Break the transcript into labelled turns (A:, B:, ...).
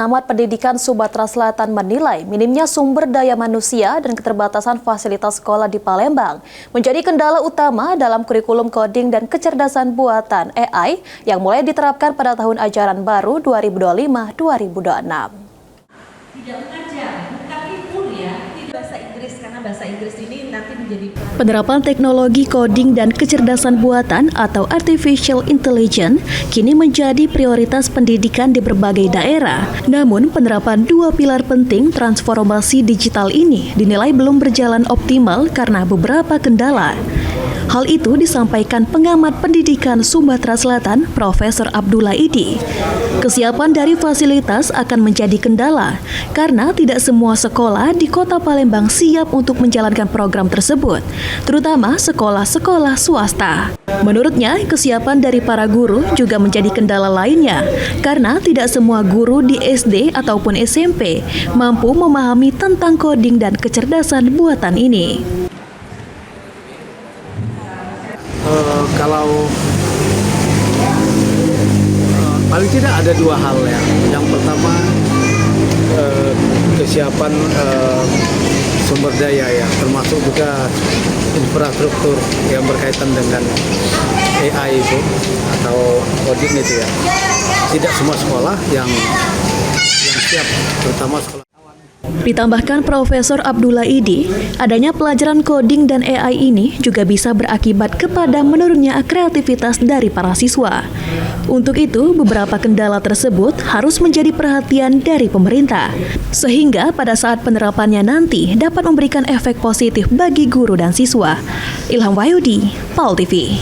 A: pengamat pendidikan Sumatera Selatan menilai minimnya sumber daya manusia dan keterbatasan fasilitas sekolah di Palembang menjadi kendala utama dalam kurikulum coding dan kecerdasan buatan AI yang mulai diterapkan pada tahun ajaran baru 2025-2026.
B: Tidak mengajar, bukan libur ya, tidak bahasa Inggris karena bahasa Inggris ini nanti menjadi
A: penerapan teknologi coding dan kecerdasan buatan atau artificial intelligence kini menjadi prioritas pendidikan di berbagai daerah. Namun penerapan dua pilar penting transformasi digital ini dinilai belum berjalan optimal karena beberapa kendala. Hal itu disampaikan pengamat pendidikan Sumatera Selatan, Profesor Abdullah Idi. Kesiapan dari fasilitas akan menjadi kendala karena tidak semua sekolah di Kota Palembang siap untuk menjalankan program tersebut, terutama sekolah-sekolah swasta. Menurutnya, kesiapan dari para guru juga menjadi kendala lainnya karena tidak semua guru di SD ataupun SMP mampu memahami tentang coding dan kecerdasan buatan ini.
C: Kalau paling tidak ada dua hal ya. Yang pertama kesiapan sumber daya ya, termasuk juga infrastruktur yang berkaitan dengan AI itu atau coding itu ya. Tidak semua sekolah yang siap, terutama sekolah.
A: Ditambahkan Profesor Abdullah Idi, adanya pelajaran coding dan AI ini juga bisa berakibat kepada menurunnya kreativitas dari para siswa. Untuk itu, beberapa kendala tersebut harus menjadi perhatian dari pemerintah, sehingga pada saat penerapannya nanti dapat memberikan efek positif bagi guru dan siswa. Ilham Wahyudi, PAL TV.